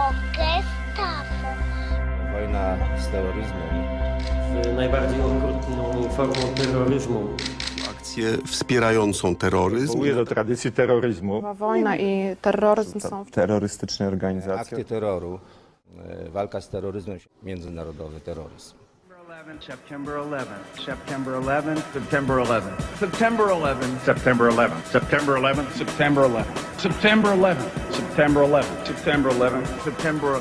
mogę staw. Wojna z terroryzmem. Najbardziej okrutną formą terroryzmu. Akcję wspierającą terroryzm. Nawołuje do tradycji terroryzmu. Wojna i terroryzm są Terrorystyczne organizacje. Akty terroru, walka z terroryzmem, międzynarodowy terroryzm. September 11th, September 11th, September 11th, September 11th, September 11th, September 11th, September 11th, September 11th, September 11th, September 11th, September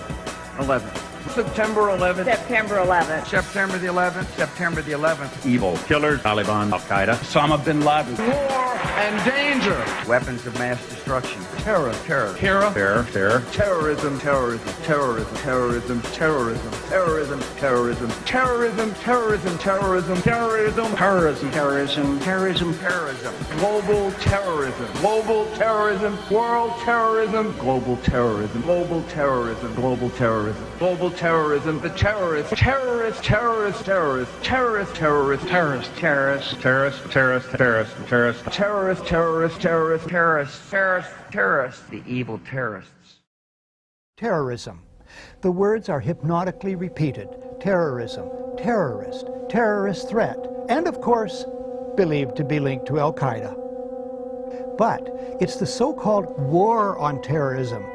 11th. September 11th. September 11th. September the 11th. September the 11th. Evil killers, Taliban, Al-Qaeda, Osama bin Laden. War and danger. Weapons of mass destruction. Terror, terror, terror, terror, terror. Terrorism, terrorism, terrorism, terrorism, terrorism, terrorism, terrorism, terrorism, terrorism, terrorism, terrorism, terrorism, terrorism, terrorism, terrorism. Global terrorism. Global terrorism. World terrorism. Global terrorism. Global terrorism. Global terrorism. Global terrorism, the terrorists, terrorists, terrorists, terrorists, terrorists, terrorists, terrorists, terrorists, terrorists, terrorists, terrorists, terrorists, terrorists, terrorists, terrorists, terrorists, terrorists, terrorists, the evil terrorists. Terrorism. The words are hypnotically repeated. Terrorism, terrorist, terrorist threat, and of course, believed to be linked to Al-Qaeda. But it's the so-called war on terrorism.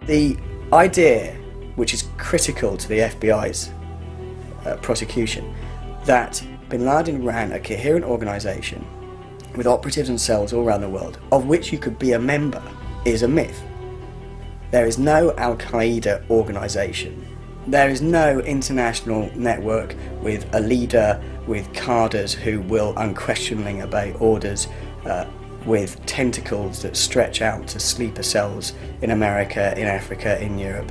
The idea, which is critical to the FBI's prosecution, that bin Laden ran a coherent organisation with operatives and cells all around the world, of which you could be a member, is a myth. There is no Al-Qaeda organisation. There is no international network with a leader, with cadres who will unquestioningly obey orders, with tentacles that stretch out to sleeper cells in America, in Africa, in Europe.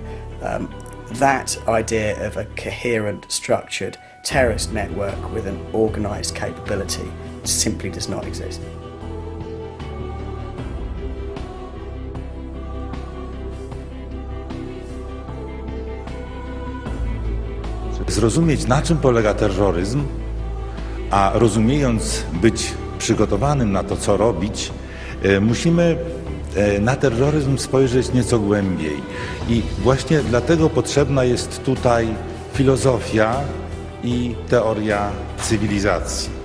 That idea of a coherent, structured terrorist network with an organised capability simply does not exist. Zrozumieć, na czym polega terroryzm, a rozumiejąc być przygotowanym na to, co robić, musimy na terroryzm spojrzeć nieco głębiej. I właśnie dlatego potrzebna jest tutaj filozofia i teoria cywilizacji.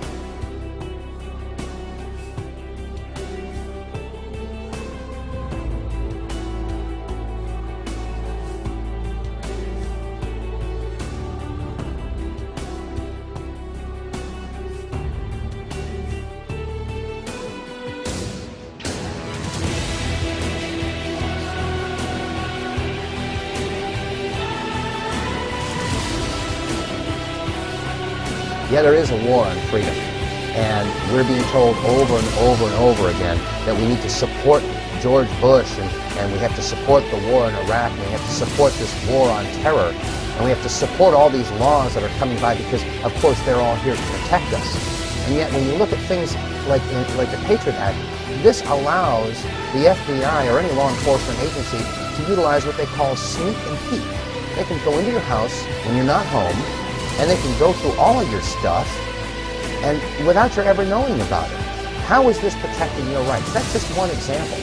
Yeah, there is a war on freedom, and we're being told over and over and over again that we need to support George Bush, and we have to support the war in Iraq, and we have to support this war on terror, and we have to support all these laws that are coming by because, of course, they're all here to protect us. And yet, when you look at things like the Patriot Act, this allows the FBI or any law enforcement agency to utilize what they call sneak and peek. They can go into your house when you're not home, and they can go through all of your stuff and without your ever knowing about it. How is this protecting your rights? That's just one example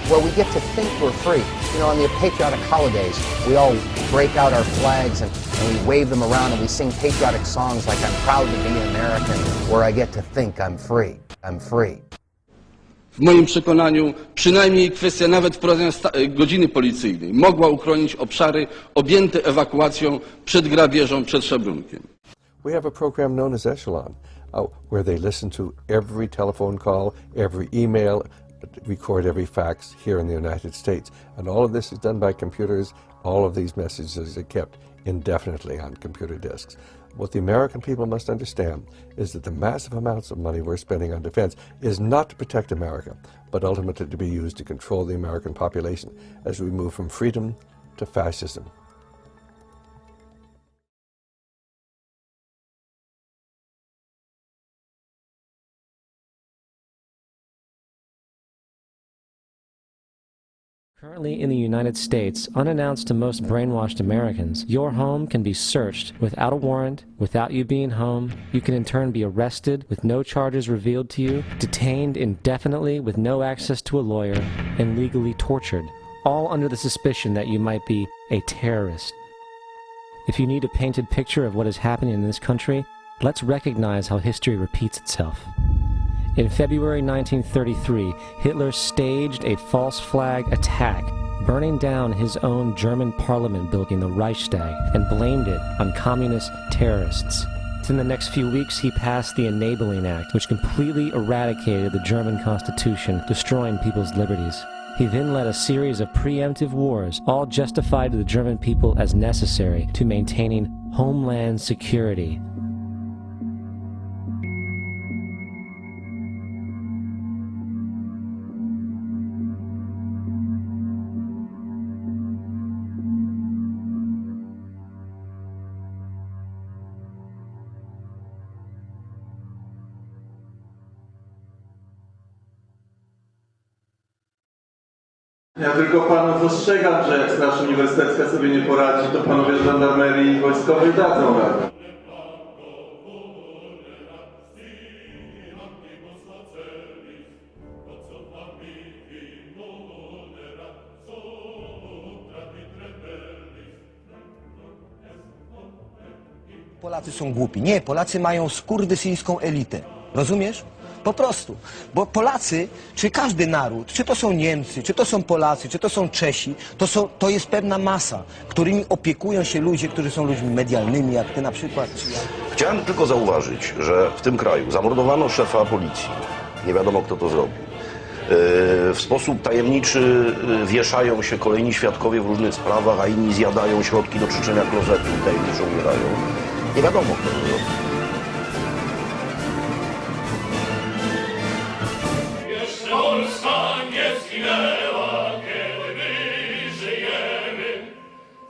where we get to think we're free. You know, on the patriotic holidays, we all break out our flags and we wave them around and we sing patriotic songs like I'm proud to be an American, where I get to think I'm free. I'm free. W moim przekonaniu przynajmniej kwestia nawet wprowadzenia godziny policyjnej mogła uchronić obszary objęte ewakuacją przed grabieżą, przed szabrunkiem. We have a program known as Echelon, where they listen to every telephone call, every email, record every fax here in the United States. And all of this is done by computers. All of these messages are kept indefinitely on computer disks. What the American people must understand is that the massive amounts of money we're spending on defense is not to protect America, but ultimately to be used to control the American population as we move from freedom to fascism. Currently in the United States, unannounced to most brainwashed Americans, your home can be searched without a warrant, without you being home. You can in turn be arrested with no charges revealed to you, detained indefinitely with no access to a lawyer, and legally tortured, all under the suspicion that you might be a terrorist. If you need a painted picture of what is happening in this country, let's recognize how history repeats itself. In February 1933, Hitler staged a false flag attack, burning down his own German parliament building, the Reichstag, and blamed it on communist terrorists. Within the next few weeks, he passed the Enabling Act, which completely eradicated the German Constitution, destroying people's liberties. He then led a series of preemptive wars, all justified to the German people as necessary to maintaining homeland security. Ja tylko panów ostrzegam, że jak Straż Uniwersytecka sobie nie poradzi, to panowie z żandarmerii wojskowej dadzą radę. Polacy są głupi. Nie, Polacy mają skurwysyjską elitę. Rozumiesz? Po prostu. Bo Polacy, czy każdy naród, czy to są Niemcy, czy to są Polacy, czy to są Czesi, to jest pewna masa, którymi opiekują się ludzie, którzy są ludźmi medialnymi, jak ty na przykład. Chciałem tylko zauważyć, że w tym kraju zamordowano szefa policji. Nie wiadomo, kto to zrobił. W sposób tajemniczy wieszają się kolejni świadkowie w różnych sprawach, a inni zjadają środki do czyszczenia klozetu i tajemniczo umierają. Nie wiadomo, kto to zrobił. Polska nie zginęła, kiedy my żyjemy,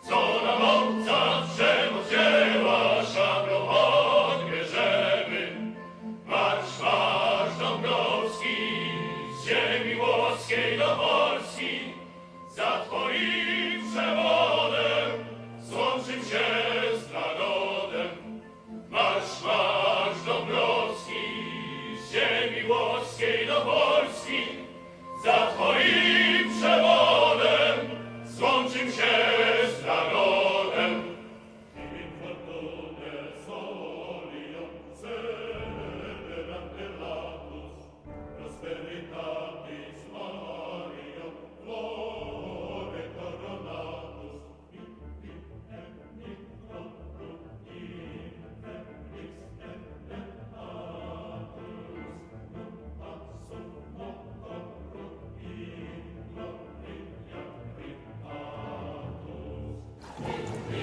co nam obca przemoc dzieła, szablą odbierzemy. Marsz, marsz Dąbrowski, z ziemi włoskiej do Polski, za twoim przewodem złączył się z narodem. Marsz, marsz Dąbrowski, z ziemi włoskiej do Polski, za twoim przewodem złączył się z narodem.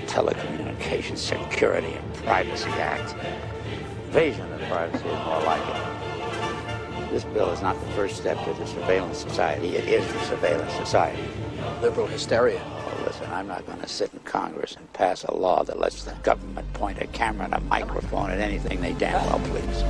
Telecommunications Security and Privacy Act. Invasion of privacy is more like it. This bill is not the first step to the surveillance society. It is the surveillance society. Liberal hysteria. Oh, listen, I'm not going to sit in Congress and pass a law that lets the government point a camera and a microphone at anything they damn well please.